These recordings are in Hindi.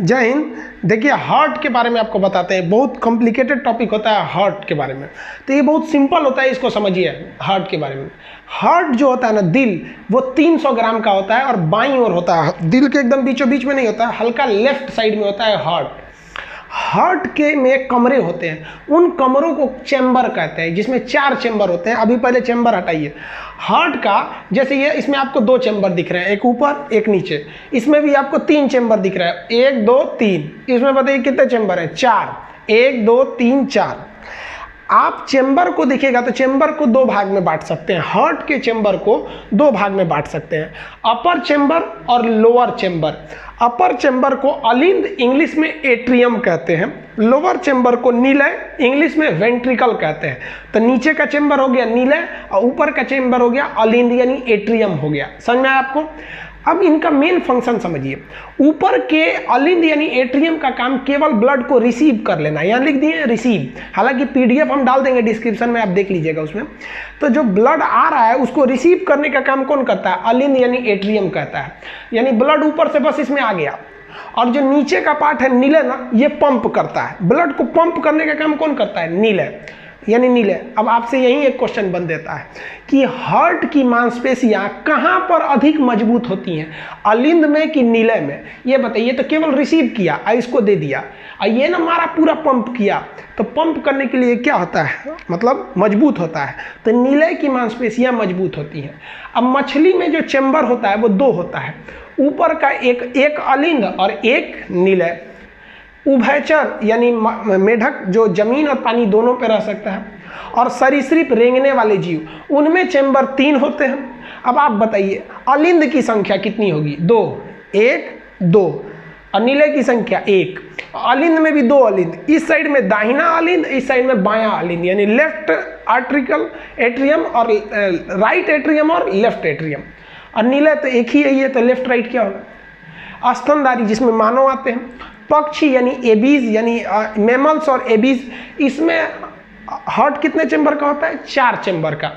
जय हिंद। देखिए हार्ट के बारे में आपको बताते हैं, बहुत कॉम्प्लिकेटेड टॉपिक होता है हार्ट के बारे में, तो ये बहुत सिंपल होता है, इसको समझिए। हार्ट के बारे में, हार्ट जो होता है ना, दिल, वो 300 ग्राम का होता है और बाईं ओर होता है, दिल के एकदम बीचों बीच में नहीं होता है, हल्का लेफ्ट साइड में होता है हार्ट। हार्ट के में कमरे होते हैं, उन कमरों को चैम्बर कहते हैं, जिसमें 4 चैम्बर होते हैं। अभी पहले चैम्बर हटाइए। हार्ट का जैसे ये, इसमें आपको 2 चैम्बर दिख रहे हैं, एक ऊपर एक नीचे। इसमें भी आपको 3 चैम्बर दिख रहा है, 1 2 3। इसमें बताइए कितने चैम्बर हैं? 4। 1 2 3 4। आप चेंबर को देखिएगा तो चेंबर को 2 भाग में बांट सकते हैं। हार्ट के चेंबर को 2 भाग में बांट सकते हैं, अपर चेंबर और लोअर चेंबर। अपर चेंबर को अलिंद, इंग्लिश में एट्रियम कहते हैं। लोअर चेंबर को नीलय, इंग्लिश में वेंट्रिकल कहते हैं। तो नीचे का चेंबर हो गया नीलय और ऊपर का चेंबर हो गया अलिंद यानी एट्रियम हो गया। समझ में आया आपको? अब इनका मेन फंक्शन समझिए। ऊपर के अलिंद यानी एट्रियम का काम केवल ब्लड को रिसीव कर लेना, यहाँ लिख दिए रिसीव, हालांकि पीडीएफ हम डाल देंगे डिस्क्रिप्शन में, आप देख लीजिएगा उसमें। तो जो ब्लड आ रहा है उसको रिसीव करने का काम कौन करता है? अलिंद यानी एट्रियम करता है। यानी ब्लड ऊपर से बस इसमें आ गया, और जो नीचे का पार्ट है नीले ना, ये पंप करता है। ब्लड को पंप करने का काम कौन करता है? नीले यानी नीले। अब आपसे यही एक क्वेश्चन बन देता है कि हार्ट की मांसपेशियां कहां पर अधिक मजबूत होती हैं, अलिंद में कि नीले में? ये बताइए। तो केवल रिसीव किया और इसको दे दिया, और ये ना मारा पूरा पंप किया, तो पंप करने के लिए क्या होता है, मतलब मजबूत होता है। तो नीले की मांसपेशियां मजबूत होती हैं। अब मछली में जो चेंबर होता है वो 2 होता है, ऊपर का एक अलिंद और एक नीले। उभयचर यानी मेढक जो जमीन और पानी दोनों पे रह सकता है, और सरीसृप रेंगने वाले जीव, उनमें चेंबर 3 होते हैं। अब आप बताइए अलिंद की संख्या कितनी होगी? 2, 1 2, और नीले की संख्या 1। अलिंद में भी 2 अलिंद, इस साइड में दाहिना अलिंद, इस साइड में बायां अलिंद, यानी लेफ्ट आर्ट्रिकल एट्रियम और राइट एट्रियम और लेफ्ट एट्रियम। और नीले तो एक ही है, तो लेफ्ट राइट क्या होगा? स्तनधारी जिसमें मानव आते हैं, पक्षी यानी एबीज यानी मैमल्स और एबीज, इसमें हार्ट कितने चेंबर का होता है? 4 चेंबर का।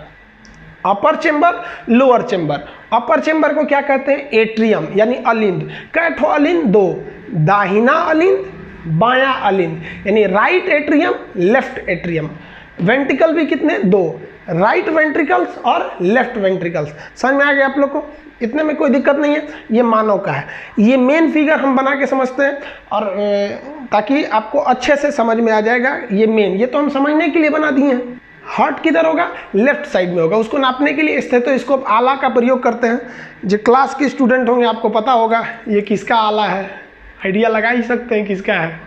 अपर चेंबर, लोअर चेंबर। अपर चेंबर को क्या कहते हैं? एट्रियम यानी अलिंद। कैठो अलिंद? 2, दाहिना अलिंद, बायां अलिंद, यानी right atrium, left atrium. Ventricle भी कितने? 2, राइट वेंट्रिकल्स और लेफ्ट वेंट्रिकल्स। समझ में आ गया आप लोग को? इतने में कोई दिक्कत नहीं है। ये मानव का है। ये मेन फिगर हम बना के समझते हैं, और ताकि आपको अच्छे से समझ में आ जाएगा। ये मेन, ये तो हम समझने के लिए बना दिए हैं। हार्ट किधर होगा? लेफ्ट साइड में होगा। उसको नापने के लिए स्टेथोस्कोप आला का प्रयोग करते हैं। जो क्लास के स्टूडेंट होंगे आपको पता होगा ये किसका आला है, आइडिया लगा ही सकते हैं किसका है,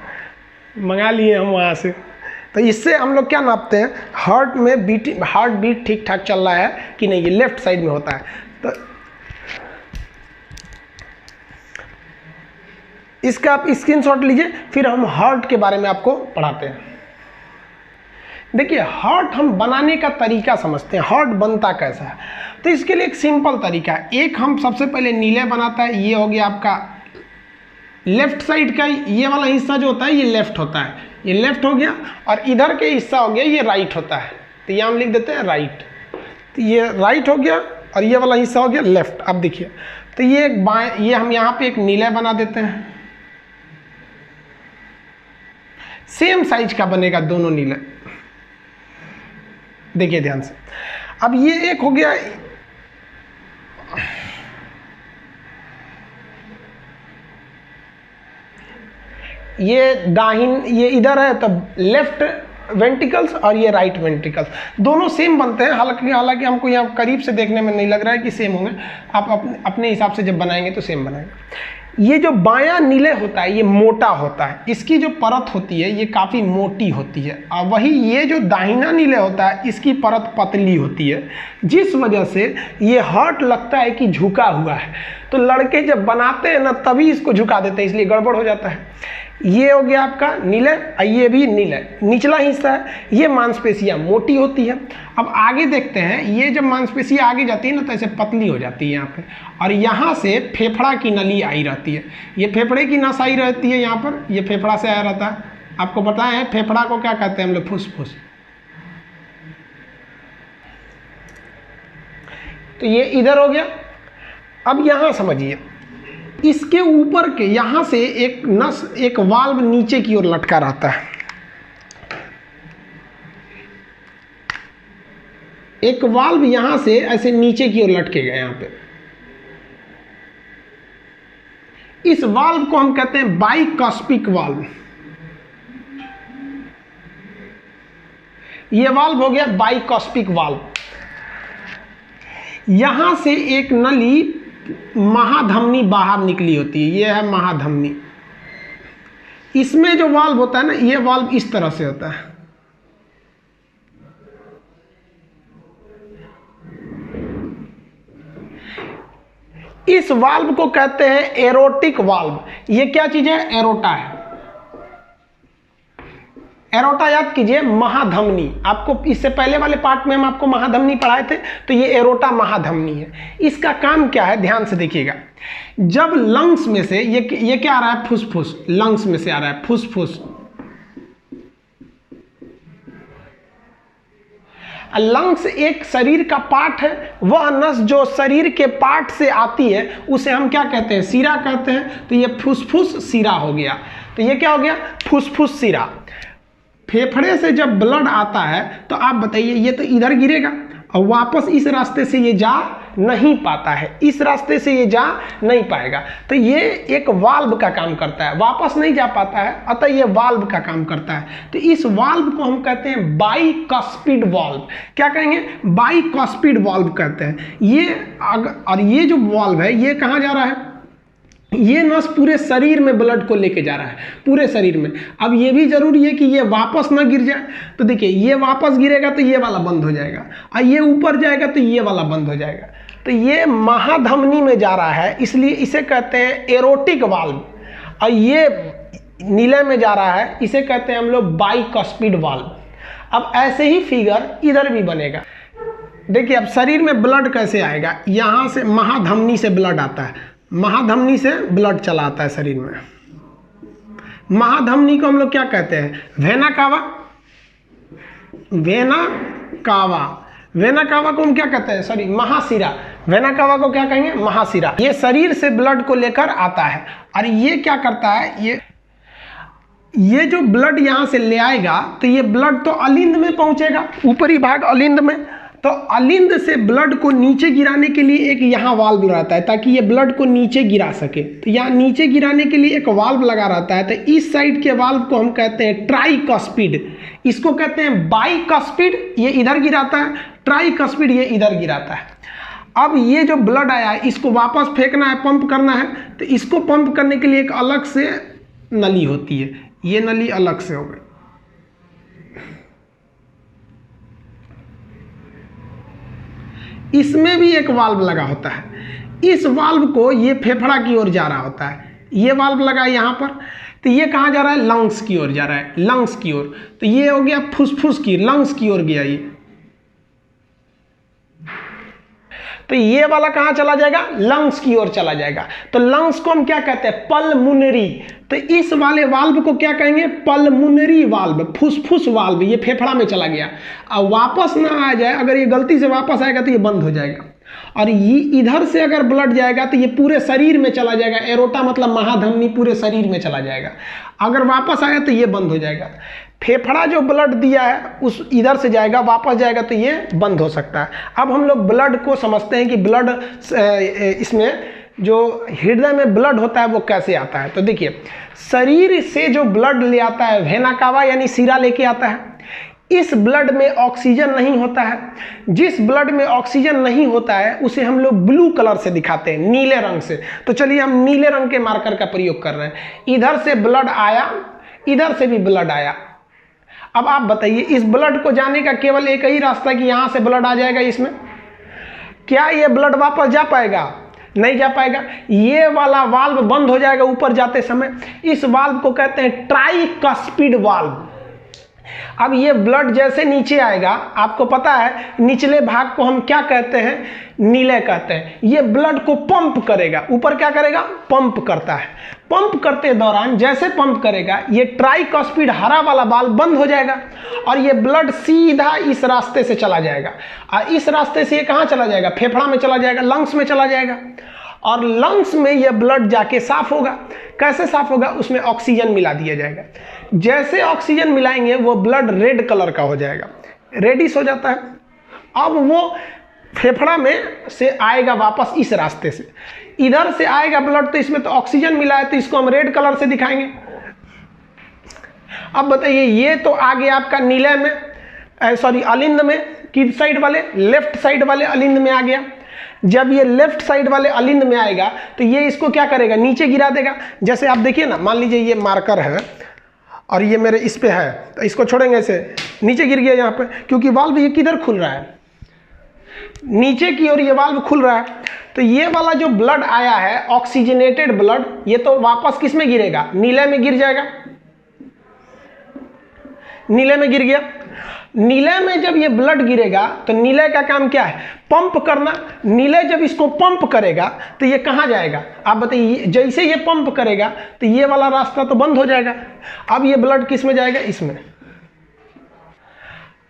मंगा लिए हम वहाँ से। तो इससे हम लोग क्या नापते हैं? हार्ट में हार्ट बीट ठीक ठाक चल रहा है कि नहीं, ये लेफ्ट साइड में होता है। तो इसका आप स्क्रीनशॉट लीजिए, फिर हम हार्ट के बारे में आपको पढ़ाते हैं। देखिए हार्ट हम बनाने का तरीका समझते हैं, हार्ट बनता कैसा है। तो इसके लिए एक सिंपल तरीका है। एक हम सबसे पहले नीले बनाता है, ये हो गया आपका लेफ्ट साइड का, ये वाला हिस्सा जो होता है ये लेफ्ट होता है, ये लेफ्ट हो गया, और इधर के हिस्सा हो गया ये राइट होता है। तो ये हम लिख देते हैं राइट। तो ये राइट हो गया और ये वाला हिस्सा हो गया लेफ्ट। अब देखिए, तो ये एक बाएं, ये हम यहाँ पे एक नीले बना देते हैं, सेम साइज का बनेगा दोनों नीले। देखिए ध्यान से। अब ये एक हो गया, ये दाहिन, ये इधर है तो लेफ्ट वेंट्रिकल्स और ये राइट वेंट्रिकल्स, दोनों सेम बनते हैं। हालांकि हमको यहाँ करीब से देखने में नहीं लग रहा है कि सेम होंगे, आप अपने हिसाब से जब बनाएंगे तो सेम बनाएंगे। ये जो बायां नीले होता है ये मोटा होता है, इसकी जो परत होती है ये काफ़ी मोटी होती है, और वही ये जो दाहिना नीले होता है इसकी परत पतली होती है, जिस वजह से ये हार्ट लगता है कि झुका हुआ है। तो लड़के जब बनाते हैं ना तभी इसको झुका देते हैं, इसलिए गड़बड़ हो जाता है। ये हो गया आपका नीले, ये भी नीले, निचला हिस्सा है। ये मांसपेशियां मोटी होती है। अब आगे देखते हैं, ये जब मांसपेशियां आगे जाती है ना तो ऐसे पतली हो जाती है यहाँ पे, और यहाँ से फेफड़ा की नली आई रहती है। ये फेफड़े की नस आई रहती है यहाँ पर, ये फेफड़ा से आया रहता है। आपको पता है फेफड़ा को क्या कहते हैं हम लोग? फुसफुस। तो ये इधर हो गया। अब यहाँ समझिए, इसके ऊपर के यहाँ से एक नस, एक वाल्व नीचे की ओर लटका रहता है। एक वाल्व यहां से ऐसे नीचे की ओर लटकेगा यहाँ पे। इस वाल्व को हम कहते हैं बाइकॉस्पिक वाल्व। ये वाल्व हो गया बाइकॉस्पिक वाल्व। यहां से एक नली महाधमनी बाहर निकली होती है, ये है महाधमनी। इसमें जो वाल्व होता है ना, ये वाल्व इस तरह से होता है। इस वाल्व को कहते हैं एरोटिक वाल्व। ये क्या चीज है? एरोटा है। एरोटा याद कीजिए, महाधमनी। आपको इससे पहले वाले पार्ट में हम आपको महाधमनी पढ़ाए थे, तो ये एरोटा महाधमनी है। इसका काम क्या है, ध्यान से देखिएगा। जब लंग्स में से ये क्या आ रहा है? फुसफुस। लंग्स में से आ रहा है फुसफुस। लंग्स एक शरीर का पार्ट है। वह नस जो शरीर के पार्ट से आती है उसे हम क्या कहते हैं? सीरा कहते हैं। तो ये फुसफुस सीरा हो गया। तो ये क्या हो गया? फुसफुस सीरा। फेफड़े से जब ब्लड आता है तो आप बताइए, ये तो इधर गिरेगा और वापस इस रास्ते से ये जा नहीं पाता है, इस रास्ते से ये जा नहीं पाएगा। तो ये एक वाल्व का काम करता है, वापस नहीं जा पाता है, अतः ये वाल्व का काम करता है। तो इस वाल्व को हम कहते हैं बाइकॉस्पिड वाल्व। क्या कहेंगे? बाइकॉस्पिड वाल्व कहते हैं। और ये जो वाल्व है ये कहाँ जा रहा है? ये नस पूरे शरीर में ब्लड को लेके जा रहा है, पूरे शरीर में। अब ये भी जरूरी है कि ये वापस ना गिर जाए। तो देखिए, ये वापस गिरेगा तो ये वाला बंद हो जाएगा, और ये ऊपर जाएगा तो ये वाला बंद हो जाएगा। तो ये महाधमनी में जा रहा है, इसलिए इसे कहते हैं एरोटिक वाल्व। और ये नीले में जा रहा है, इसे कहते हैं हम लोग बाइकॉस्पिड वाल्व। अब ऐसे ही फिगर इधर भी बनेगा। देखिए, अब शरीर में ब्लड कैसे आएगा? यहाँ से महाधमनी से ब्लड आता है, महाधमनी से ब्लड चला आता है शरीर में। महाधमनी को हम लोग क्या कहते हैं? Vena cava. Vena cava. Vena cava को हम क्या कहते हैं? सॉरी, महाशिरा। वेना कावा को क्या कहेंगे? महाशिरा। ये शरीर से ब्लड को लेकर आता है, और ये क्या करता है? ये जो ब्लड यहां से ले आएगा तो ये ब्लड तो अलिंद में पहुंचेगा, ऊपरी भाग अलिंद में। तो अलिंद से ब्लड को नीचे गिराने के लिए एक यहाँ वाल्व रहता है, ताकि ये ब्लड को नीचे गिरा सके। तो यहाँ नीचे गिराने के लिए एक वाल्व लगा रहता है। तो इस साइड के वाल्व को हम कहते हैं ट्राइकॉस्पिड। इसको कहते हैं बाइकॉस्पिड, ये इधर गिराता है। ट्राइकॉस्पिड, ये इधर गिराता है। अब ये जो ब्लड आया है इसको वापस फेंकना है, पंप करना है। तो इसको पंप करने के लिए एक अलग से नली होती है, ये नली अलग से हो गई। इसमें भी एक वाल्व लगा होता है। इस वाल्व को ये फेफड़ा की ओर जा रहा होता है, ये वाल्व लगा है यहाँ पर। तो ये कहाँ जा रहा है? लंग्स की ओर जा रहा है, लंग्स की ओर। तो ये हो गया फुसफुस की, लंग्स की ओर गया ये। तो ये वाला कहाँ चला जाएगा? लंग्स की ओर चला जाएगा। तो लंग्स को हम क्या कहते हैं? पल्मोनरी। तो इस वाले वाल्व को क्या कहेंगे? पल्मोनरी वाल्व, फुसफुस वाल्व। ये फेफड़ा में चला गया, अब वापस ना आ जाए। अगर ये गलती से वापस आएगा तो ये बंद हो जाएगा। और ये इधर से अगर ब्लड जाएगा तो ये पूरे शरीर में चला जाएगा। एरोटा मतलब महाधमनी, पूरे शरीर में चला जाएगा। अगर वापस आया तो ये बंद हो जाएगा। फेफड़ा जो ब्लड दिया है उस इधर से जाएगा, वापस जाएगा तो ये बंद हो सकता है। अब हम लोग ब्लड को समझते हैं कि ब्लड इसमें जो हृदय में ब्लड होता है वो कैसे आता है। तो देखिए, शरीर से जो ब्लड ले आता है, वेना कावा यानी सीरा लेके आता है। इस ब्लड में ऑक्सीजन नहीं होता है। जिस ब्लड में ऑक्सीजन नहीं होता है उसे हम लोग ब्लू कलर से दिखाते हैं, नीले रंग से। तो चलिए हम नीले रंग के मार्कर का प्रयोग कर रहे हैं। इधर से ब्लड आया, इधर से भी ब्लड आया। अब आप बताइए, इस ब्लड को जाने का केवल एक ही रास्ता है कि यहां से ब्लड आ जाएगा इसमें। क्या ये ब्लड वापस जा पाएगा? नहीं जा पाएगा। ये वाला वाल्व बंद हो जाएगा ऊपर जाते समय। इस वाल्व को कहते हैं ट्राइकॉस्पिड वाल्व। अब ये ब्लड जैसे नीचे आएगा, आपको पता है निचले भाग को हम क्या कहते हैं? नीले कहते हैं। ये ब्लड को पंप करेगा, ऊपर क्या करेगा? पंप करता है। पंप करते दौरान जैसे पंप करेगा, ये ट्राइकॉस्पिड हरा वाला वाल्व बंद हो जाएगा और ये ब्लड सीधा इस रास्ते से चला जाएगा। और इस रास्ते से ये कहाँ चला जाएगा? फेफड़ा में चला जाएगा, लंग्स में चला जाएगा। और लंग्स में यह ब्लड जाके साफ होगा। कैसे साफ होगा? उसमें ऑक्सीजन मिला दिया जाएगा। जैसे ऑक्सीजन मिलाएंगे वो ब्लड रेड कलर का हो जाएगा, रेडिश हो जाता है। अब वो फेफड़ा में से आएगा वापस इस रास्ते से, इधर से आएगा ब्लड, तो इसमें तो ऑक्सीजन मिला है तो इसको हम रेड कलर से दिखाएंगे। अब बताइए, ये तो आ गया आपका नीले में, सॉरी अलिंद में, किस साइड वाले? लेफ्ट साइड वाले अलिंद में आ गया। जब ये लेफ्ट साइड वाले अलिंद में आएगा तो ये इसको क्या करेगा? नीचे गिरा देगा। जैसे आप देखिए ना, मान लीजिए ये मार्कर है और ये मेरे इस पे है, तो इसको छोड़ेंगे ऐसे, नीचे गिर गया यहाँ पे, क्योंकि वाल्व ये किधर खुल रहा है? नीचे की ओर ये वाल्व खुल रहा है। तो ये वाला जो ब्लड आया है ऑक्सीजनेटेड ब्लड, ये तो वापस किस में गिरेगा? नीले में गिर जाएगा। नीले में गिर गया। नीले में जब ये ब्लड गिरेगा तो नीले का काम क्या है? पंप करना। नीले जब इसको पंप करेगा तो ये कहाँ जाएगा? आप बताइए। जैसे ये पंप करेगा तो ये वाला रास्ता तो बंद हो जाएगा। अब ये ब्लड किस में जाएगा? इसमें।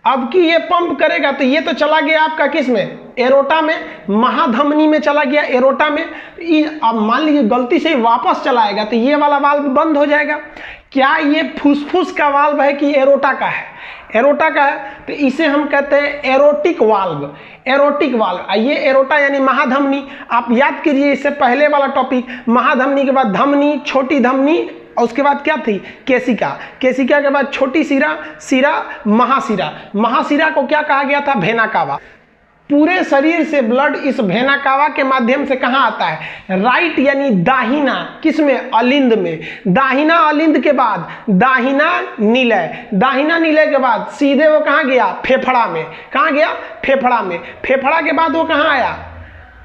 अब कि ये पंप करेगा तो ये तो चला गया आपका किस में? एरोटा में, महाधमनी में चला गया, एरोटा में। अब मान लीजिए गलती से वापस चला आएगा तो ये वाला वाल्व बंद हो जाएगा। क्या ये फुसफुस का वाल्व है कि एरोटा का है? एरोटा का है, तो इसे हम कहते हैं एरोटिक वाल्व। Aortic valve. ये एरोटा यानी महाधमनी। आप याद कीजिए इससे पहले वाला टॉपिक, महाधमनी के बाद धमनी, छोटी धमनी, और उसके बाद क्या थी? केशिका। केशिका के बाद छोटी सिरा, सिरा, महासिरा। महासिरा को क्या कहा गया था? Vena cava. पूरे शरीर से ब्लड इस वेना कावा के माध्यम से कहाँ आता है? राइट यानी दाहिना, किसमें? अलिंद में। दाहिना अलिंद के बाद दाहिना नीलय, दाहिना नीलय के बाद सीधे वो कहाँ गया? फेफड़ा में। कहाँ गया? फेफड़ा में। फेफड़ा के बाद वो कहाँ आया?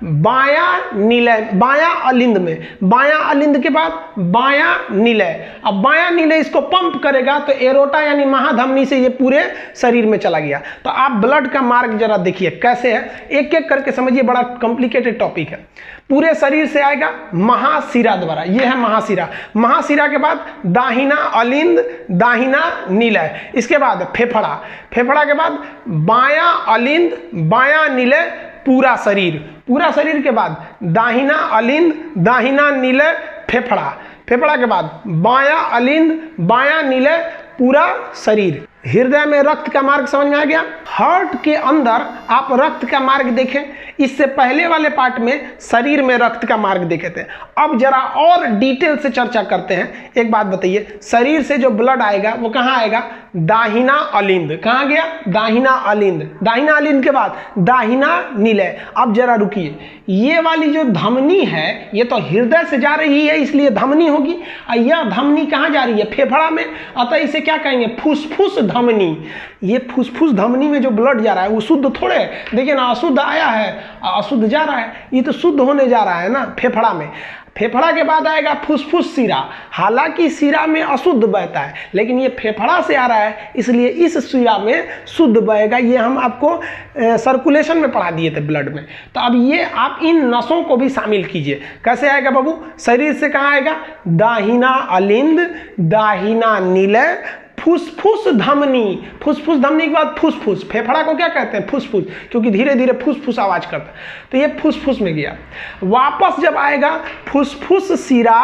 बायां नीलय, बायां अलिंद में। बायां अलिंद के बाद बायां नीलय। अब बायां नीलय इसको पंप करेगा तो एरोटा यानी महाधमनी से ये पूरे शरीर में चला गया। तो आप ब्लड का मार्ग जरा देखिए कैसे है, एक एक करके समझिए, बड़ा कॉम्प्लिकेटेड टॉपिक है। पूरे शरीर से आएगा महाशिरा द्वारा, ये है महाशिरा। महाशिरा के बाद दाहिना अलिंद, दाहिना नीलय, इसके बाद फेफड़ा, फेफड़ा के बाद बायां अलिंद, बायां नीलय, पूरा शरीर। पूरा शरीर के बाद दाहिना अलिंद, दाहिना नीलय, फेफड़ा। फेफड़ा के बाद बायां अलिंद, बायां नीलय, पूरा शरीर। हृदय में रक्त का मार्ग समझ में आ गया। हार्ट के अंदर आप रक्त का मार्ग देखें। इससे पहले वाले पार्ट में शरीर में रक्त का मार्ग देखे थे। अब जरा और डिटेल से चर्चा करते हैं। एक बात बताइए, शरीर से जो ब्लड आएगा वो कहाँ आएगा? दाहिना अलिंद। कहाँ गया? दाहिना अलिंद। दाहिना अलिंद के बाद दाहिना नीलय। अब जरा रुकिए, ये वाली जो धमनी है ये तो हृदय से जा रही है इसलिए धमनी होगी, और यह धमनी कहाँ जा रही है? फेफड़ा में। अतः इसे क्या कहेंगे? फुसफुस धमनी। ये फुसफुस धमनी में जो ब्लड जा रहा है वो शुद्ध थोड़े है। देखिए ना, अशुद्ध आया है, अशुद्ध जा रहा है, ये तो शुद्ध होने जा रहा है ना फेफड़ा में। फेफड़ा के बाद आएगा फुसफुस सिरा। हालांकि सिरा में अशुद्ध बहता है लेकिन ये फेफड़ा से आ रहा है इसलिए इस सिरा में शुद्ध बहेगा। ये हम आपको सर्कुलेशन में पढ़ा दिए थे ब्लड में। तो अब ये आप इन नसों को भी शामिल कीजिए। कैसे आएगा बाबू? शरीर से कहाँ आएगा? दाहिना अलिंद, दाहिना नीलय, फुसफुस धमनी। फुसफुस धमनी के बाद फुसफुस। फेफड़ा को क्या कहते हैं? फुसफुस, क्योंकि धीरे धीरे फुसफुस आवाज करता है। तो ये फुसफुस में गया। वापस जब आएगा फुसफुस सिरा,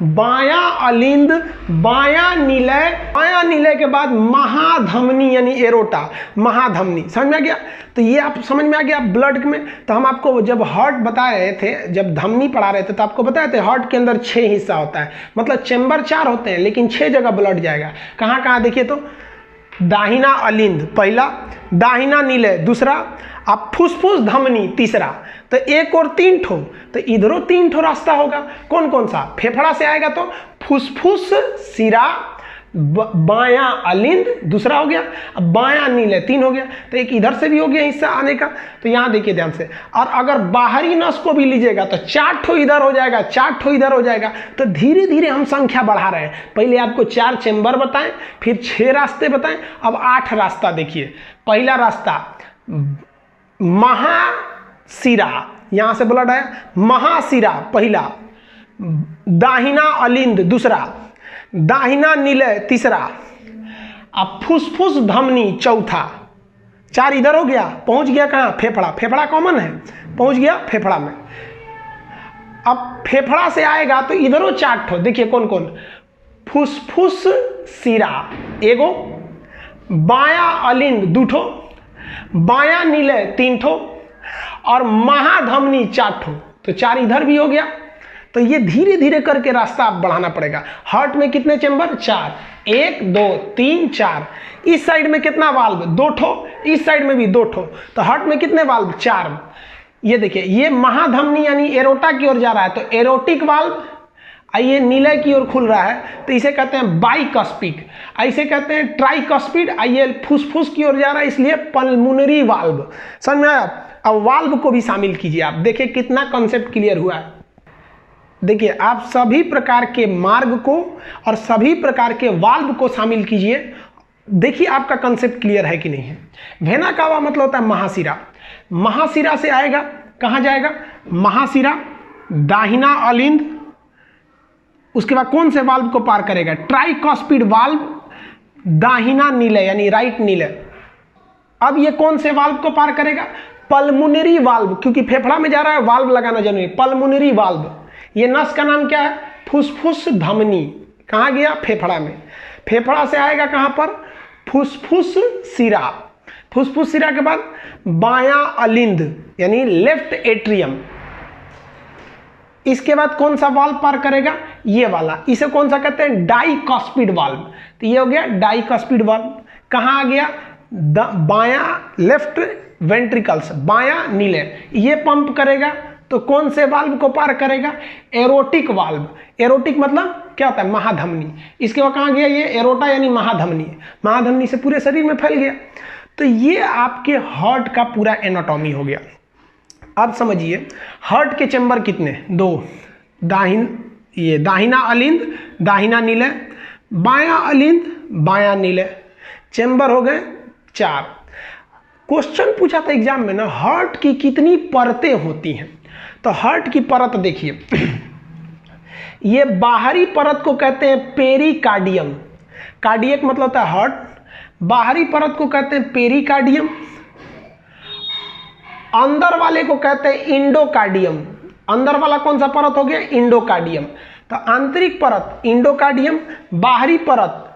बायां अलिंद, बायां नीलय, बायां नीलय के बाद महाधमनी यानी एरोटा, महाधमनी। समझ में आ गया? तो ये आप समझ में आ गया ब्लड में। तो हम आपको जब हार्ट बता रहे थे, जब धमनी पढ़ा रहे थे, तो आपको बताए थे हार्ट के अंदर 6 हिस्सा होता है, मतलब चैम्बर 4 होते हैं लेकिन 6 जगह ब्लड जाएगा। कहाँ कहाँ देखिए तो? दाहिना अलिंद पहला, दाहिना नीलय दूसरा, अब फुसफुस धमनी तीसरा। तो एक और 3 ठो, तो इधरों 3 ठो रास्ता होगा। कौन कौन सा? फेफड़ा से आएगा तो फुसफुस सिरा, बायां अलिंद दूसरा हो गया, अब बायां नीलय 3 हो गया। तो एक इधर से भी हो गया हिस्सा आने का। तो यहाँ देखिए ध्यान से। और अगर बाहरी नस को भी लीजिएगा तो 4 ठो इधर हो जाएगा, 4 ठो इधर हो जाएगा। तो धीरे धीरे हम संख्या बढ़ा रहे हैं। पहले आपको 4 चैम्बर बताएं, फिर 6 रास्ते बताएं, अब 8 रास्ता देखिए। पहला रास्ता महाशिरा, यहां से ब्लड आया, महाशिरा पहला, दाहिना अलिंद दूसरा, दाहिना नीलय तीसरा, अब फुसफुस धमनी चौथा। 4 इधर हो गया, पहुंच गया कहाँ? फेफड़ा। फेफड़ा कॉमन है, पहुंच गया फेफड़ा में। अब फेफड़ा से आएगा तो इधरों 4 ठो, देखिए कौन कौन, फुसफुस सिरा एगो, बाया अलिंद 2 ठो, बाया नीले 3 ठो और महाधमनी 4 ठो। तो 4 इधर भी हो गया। तो ये धीरे धीरे करके रास्ता आप बढ़ाना पड़ेगा। हार्ट में कितने चेंबर, 4, 1 2 3 4। इस साइड में कितना वाल्व, 2 ठो, इस साइड में भी 2 ठो। तो हार्ट में कितने वाल्व, 4। ये देखिए ये महाधमनी यानी एरोटा की ओर जा रहा है, तो एरोटिक वाल्व, आइए नीले की ओर खुल रहा है तो इसे कहते हैं बाइकस्पिड, ऐसे कहते हैं ट्राइकस्पिड। आइए फुसफुस की ओर जा रहा है इसलिए पल्मोनरी वाल्व। समझ में आया? अब वाल्व को भी शामिल कीजिए, आप देखिए कितना कॉन्सेप्ट क्लियर हुआ है। देखिए आप सभी प्रकार के मार्ग को और सभी प्रकार के वाल्व को शामिल कीजिए, देखिए आपका कंसेप्ट क्लियर है कि नहीं है। वेना कावा मतलब होता है महाशिरा, महाशिरा से आएगा कहां जाएगा, महाशिरा, दाहिना अलिंद, उसके बाद कौन से वाल्व को पार करेगा, ट्राइकॉस्पिड वाल्व, दाहिना नीले यानी राइट नीले। अब ये कौन से वाल्व को पार करेगा, पल्मोनरी वाल्व, क्योंकि फेफड़ा में जा रहा है वाल्व लगाना जरूरी है, पल्मोनरी वाल्व। ये नस का नाम क्या है, फुसफुस धमनी। कहाँ गया, फेफड़ा में। फेफड़ा से आएगा कहाँ पर, फुसफुस सिरा, फुसफुस सिरा के बाद बायां अलिंद यानी लेफ्ट एट्रियम। इसके बाद कौन सा वाल्व पार करेगा, ये वाला, इसे कौन सा कहते हैं, डाइकॉस्पिड वाल्व। तो ये हो गया डाइकॉस्पिड वाल्व। कहाँ आ गया, बायां लेफ्ट वेंट्रिकल्स, बायां नीले, ये पंप करेगा तो कौन से वाल्व को पार करेगा, एरोटिक वाल्व। एरोटिक मतलब क्या होता है, महाधमनी। इसके बाद कहाँ गया, ये एरोटा यानी महाधमनी, महाधमनी से पूरे शरीर में फैल गया। तो ये आपके हार्ट का पूरा एनाटॉमी हो गया। अब समझिए हार्ट के चेंबर कितने, 2, ये दाहिना अलिंद, दाहिना नीले, बायां अलिंद, बायां नीले, चेंबर हो गए 4। क्वेश्चन पूछा था एग्जाम में ना, हार्ट की कितनी परतें होती हैं। तो हार्ट की परत देखिए, ये बाहरी परत को कहते हैं पेरिकार्डियम, कार्डियक मतलब होता है हार्ट, बाहरी परत को कहते हैं पेरिकार्डियम, अंदर वाले को कहते हैं इंडोकार्डियम। अंदर वाला कौन सा परत हो गया, इंडोकार्डियम। तो आंतरिक परत इंडोकार्डियम, बाहरी परत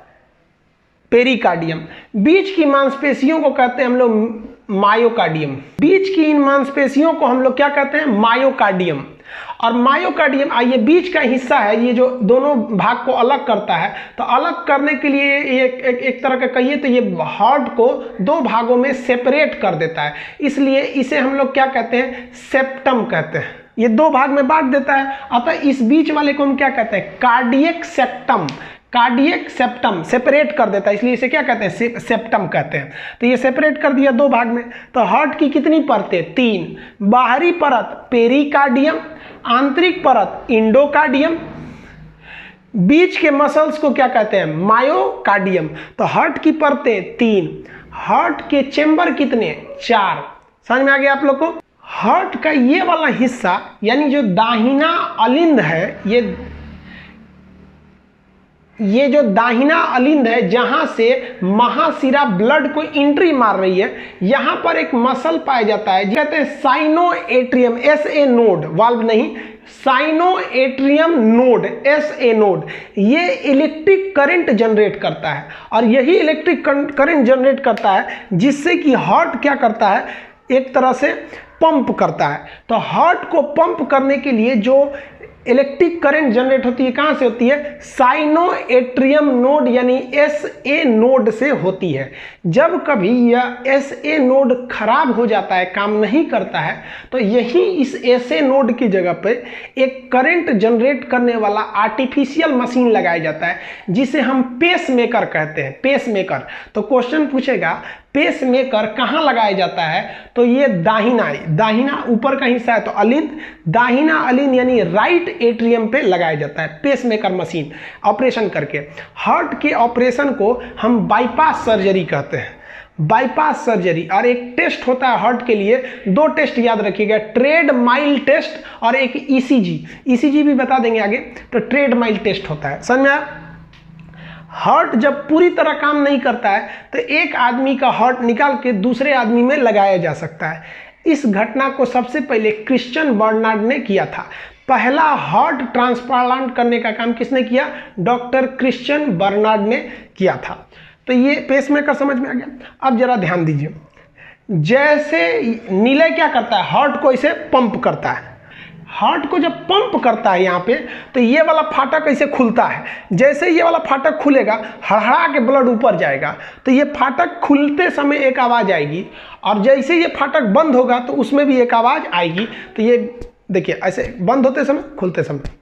पेरिकार्डियम। बीच की मांसपेशियों को कहते हैं हम लोग मायोकार्डियम, बीच की इन मांसपेशियों को हम लोग क्या कहते हैं, मायोकार्डियम। और मायोकार्डियम, आइए बीच का हिस्सा है, ये जो दोनों भाग को अलग करता है, तो अलग करने के लिए एक तरह का कहिए तो ये हार्ट को 2 भागों में सेपरेट कर देता है, इसलिए इसे हम लोग क्या कहते हैं, सेप्टम कहते हैं। ये 2 भाग में बांट देता है, अतः इस बीच वाले को हम क्या कहते हैं, cardiac septum. Cardiac septum separate कर देता है, इसलिए इसे क्या कहते हैं, सेप्टम कहते हैं। तो ये सेपरेट कर दिया 2 भाग में। तो हार्ट की कितनी परतें, 3, बाहरी परत पेरिकार्डियम, आंतरिक परत इंडोकार्डियम, बीच के मसल्स को क्या कहते हैं, मायोकार्डियम। तो हार्ट की परतें 3, हार्ट के चेंबर कितने, 4। समझ में आ गया आप लोग को। हार्ट का ये वाला हिस्सा यानी जो दाहिना अलिंद है, ये जो दाहिना अलिंद है जहां से महाशिरा ब्लड को एंट्री मार रही है, यहां पर एक मसल पाया जाता है, कहते हैं साइनोएट्रियम, SA नोड, वाल्व नहीं, साइनोएट्रियम नोड, SA नोड। ये इलेक्ट्रिक करंट जनरेट करता है और यही इलेक्ट्रिक करंट जनरेट करता है जिससे कि हार्ट क्या करता है, एक तरह से पंप करता है। तो हार्ट को पंप करने के लिए जो इलेक्ट्रिक करंट जनरेट होती है, कहां से होती है, साइनोएट्रियम नोड यानी SA नोड से होती है। जब कभी यह SA नोड खराब हो जाता है, काम नहीं करता है, तो यही इस SA नोड की जगह पे एक करंट जनरेट करने वाला आर्टिफिशियल मशीन लगाया जाता है जिसे हम पेसमेकर कहते हैं, पेसमेकर। तो क्वेश्चन पूछेगा पेसमेकर कहाँ लगाया जाता है, तो ये दाहिना ऊपर का हिस्सा है तो अलिंद, दाहिना अलिंद यानी राइट एट्रियम पे लगाया जाता है पेसमेकर मशीन ऑपरेशन करके। हार्ट के ऑपरेशन को हम बाईपास सर्जरी कहते हैं, बाईपास सर्जरी। और एक टेस्ट होता है हार्ट के लिए, 2 टेस्ट याद रखिएगा, ट्रेड माइल टेस्ट और एक ECG भी बता देंगे आगे। तो ट्रेड माइल टेस्ट होता है, समझ में आया। हार्ट जब पूरी तरह काम नहीं करता है तो एक आदमी का हार्ट निकाल के दूसरे आदमी में लगाया जा सकता है। इस घटना को सबसे पहले क्रिश्चियन बर्नार्ड ने किया था। पहला हार्ट ट्रांसप्लांट करने का काम किसने किया? डॉक्टर क्रिश्चियन बर्नार्ड ने किया था। तो ये पेसमेकर समझ में आ गया। अब जरा ध्यान दीजिए, जैसे नीले क्या करता है, हार्ट को इसे पंप करता है। हार्ट को जब पंप करता है यहाँ पे, तो ये वाला फाटक ऐसे खुलता है। जैसे ये वाला फाटक खुलेगा, हड़हड़ा के ब्लड ऊपर जाएगा, तो ये फाटक खुलते समय एक आवाज़ आएगी, और जैसे ये फाटक बंद होगा तो उसमें भी एक आवाज़ आएगी। तो ये देखिए, ऐसे बंद होते समय, खुलते समय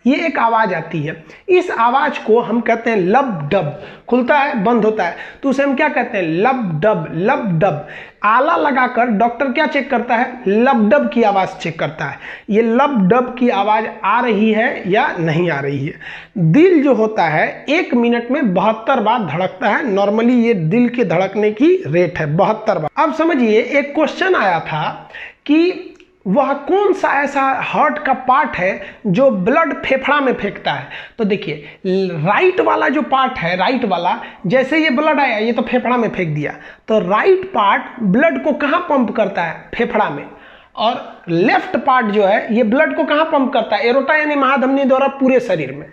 ये एक आवाज़ आती है। इस आवाज़ को हम कहते हैं लब डब। खुलता है, बंद होता है, तो उसे हम क्या कहते हैं? लब डब। लब डब आला लगाकर डॉक्टर क्या चेक करता है? लब डब की आवाज़ चेक करता है। ये लब डब की आवाज़ आ रही है या नहीं आ रही है। दिल जो होता है 1 मिनट में 72 बार धड़कता है। नॉर्मली ये दिल के धड़कने की रेट है 72 बार। अब समझिए, एक क्वेश्चन आया था कि वह कौन सा ऐसा हार्ट का पार्ट है जो ब्लड फेफड़ा में फेंकता है। तो देखिए, राइट वाला जो पार्ट है, राइट वाला, जैसे ये ब्लड आया ये तो फेफड़ा में फेंक दिया, तो राइट पार्ट ब्लड को कहाँ पंप करता है? फेफड़ा में। और लेफ्ट पार्ट जो है ये ब्लड को कहाँ पंप करता है? एरोटा यानी महाधमनी द्वारा पूरे शरीर में।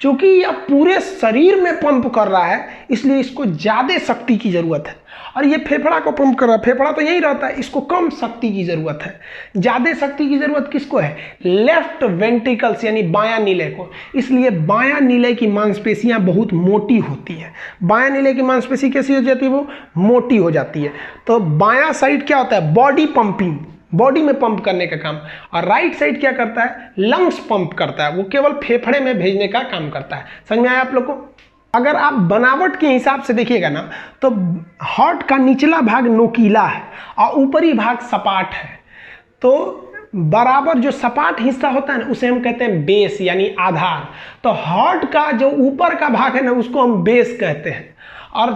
चूंकि यह पूरे शरीर में पंप कर रहा है, इसलिए इसको ज़्यादा शक्ति की ज़रूरत है। और ये फेफड़ा को पंप कर रहा है, फेफड़ा तो यही रहता है, इसको कम शक्ति की ज़रूरत है। ज़्यादा शक्ति की ज़रूरत किसको है? लेफ्ट वेंट्रिकल्स यानी बायां नीले को। इसलिए बायां नीले की मांसपेशियां बहुत मोटी होती है। बायां नीले की मांसपेशी कैसी हो जाती है? वो मोटी हो जाती है। तो बायां साइड क्या होता है? बॉडी पंपिंग, बॉडी में पंप करने का काम। और राइट साइड क्या करता है? लंग्स पंप करता है, वो केवल फेफड़े में भेजने का काम करता है। समझ में आया आप लोग को? अगर आप बनावट के हिसाब से देखिएगा ना, तो हार्ट का निचला भाग नोकीला है और ऊपरी भाग सपाट है। तो बराबर जो सपाट हिस्सा होता है ना, उसे हम कहते हैं बेस यानी आधार। तो हार्ट का जो ऊपर का भाग है ना, उसको हम बेस कहते हैं। और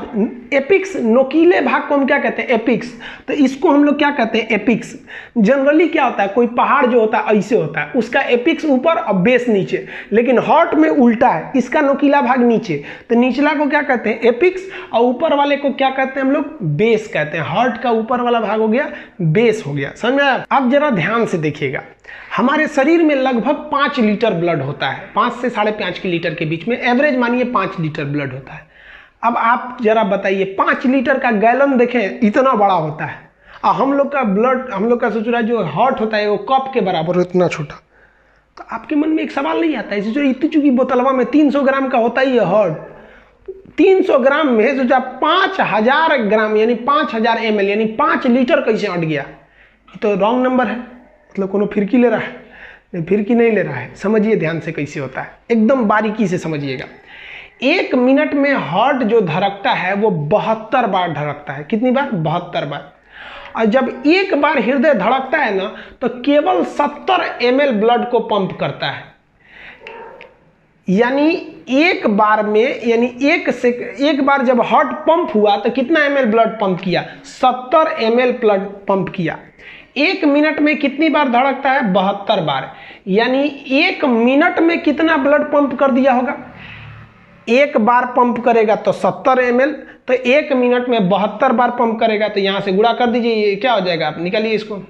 एपिक्स, नोकीले भाग को हम क्या कहते हैं? एपिक्स। तो इसको हम लोग क्या कहते हैं? एपिक्स। जनरली क्या होता है, कोई पहाड़ जो होता है ऐसे होता है, उसका एपिक्स ऊपर और बेस नीचे। लेकिन हार्ट में उल्टा है, इसका नोकीला भाग नीचे, तो निचला को क्या कहते हैं? एपिक्स, और ऊपर वाले को क्या कहते हैं हम लोग? बेस कहते हैं। हार्ट का ऊपर वाला भाग हो गया बेस हो गया। समझ में आया? अब जरा ध्यान से देखिएगा, हमारे शरीर में लगभग 5 लीटर ब्लड होता है, 5 से 5.5 लीटर के बीच में, एवरेज मानिए 5 लीटर ब्लड होता है। अब आप जरा बताइए, 5 लीटर का गैलन देखें, इतना बड़ा होता है। और हम लोग का ब्लड, हम लोग का सोच रहा जो हार्ट होता है वो कप के बराबर हो, इतना छोटा। तो आपके मन में एक सवाल नहीं आता है, सोचो इतनी चूंकि बोतलवा में 300 ग्राम का होता ही है हार्ट, 300 ग्राम में सोचा 5000 ग्राम यानी 5000 ml यानी 5 लीटर कैसे अट गया? तो रॉन्ग नंबर है, मतलब कोनो फिरकी ले रहा है, फिरकी नहीं ले रहा है। समझिए ध्यान से कैसे होता है, एकदम बारीकी से समझिएगा। 1 मिनट में हार्ट जो धड़कता है वो 72 बार धड़कता है। कितनी बार? 72 बार। और जब एक बार हृदय धड़कता है ना, तो केवल 70 ml ब्लड को पंप करता है। यानी एक बार में, यानी एक बार जब हार्ट पंप हुआ तो कितना ml ब्लड पंप किया? 70 ml ब्लड पंप किया। 1 मिनट में कितनी बार धड़कता है? 72 बार। यानी 1 मिनट में कितना ब्लड पंप कर दिया होगा? एक बार पंप करेगा तो 70 ml, तो 1 मिनट में 72 बार पंप करेगा, तो यहाँ से गुणा कर दीजिए, ये क्या हो जाएगा? आप निकालिए इसको,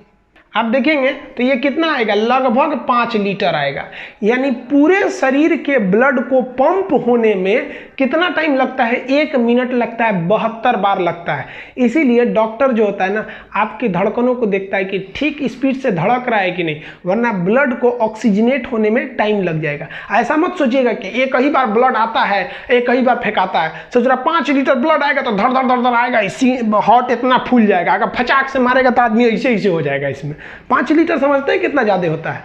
आप देखेंगे तो ये कितना आएगा? लगभग 5 लीटर आएगा। यानी पूरे शरीर के ब्लड को पंप होने में कितना टाइम लगता है? 1 मिनट लगता है, 72 बार लगता है। इसीलिए डॉक्टर जो होता है ना, आपकी धड़कनों को देखता है कि ठीक स्पीड से धड़क रहा है कि नहीं, वरना ब्लड को ऑक्सीजनेट होने में टाइम लग जाएगा। ऐसा मत सोचिएगा कि एक ही बार ब्लड आता है, एक ही बार फेंकाता है। सोच रहा 5 लीटर ब्लड आएगा तो धड़ धड़ धड़ धड़ आएगा, इसी हार्ट इतना फूल जाएगा। अगर फचाक से मारेगा तो आदमी ऐसे ऐसे हो जाएगा। इसमें 5 लीटर समझते हैं कितना ज़्यादा होता है?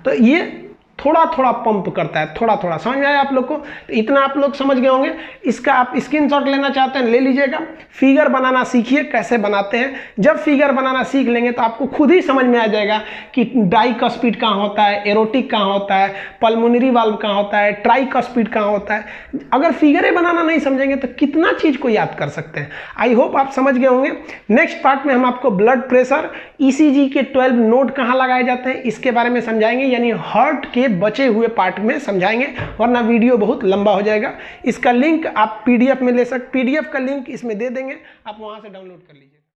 तो ये थोड़ा थोड़ा पंप करता है, थोड़ा थोड़ा। समझ में आया आप लोग को? तो इतना आप लोग समझ गए होंगे। इसका आप स्क्रीनशॉट लेना चाहते हैं ले लीजिएगा। फिगर बनाना सीखिए, कैसे बनाते हैं। जब फिगर बनाना सीख लेंगे तो आपको खुद ही समझ में आ जाएगा कि डाइकस्पिड कहाँ होता है, एरोटिक कहाँ होता है, पल्मोनरी वाल्व कहाँ होता है, ट्राइकस्पिड कहाँ होता है। अगर फिगरें बनाना नहीं समझेंगे तो कितना चीज़ को याद कर सकते हैं। आई होप आप समझ गए होंगे। नेक्स्ट पार्ट में हम आपको ब्लड प्रेशर, ECG के 12 नोड कहाँ लगाए जाते हैं इसके बारे में समझाएंगे, यानी हार्ट के बचे हुए पार्ट में समझाएंगे, वरना वीडियो बहुत लंबा हो जाएगा। इसका लिंक आप PDF में ले सकते, PDF का लिंक इसमें दे देंगे, आप वहां से डाउनलोड कर लीजिए।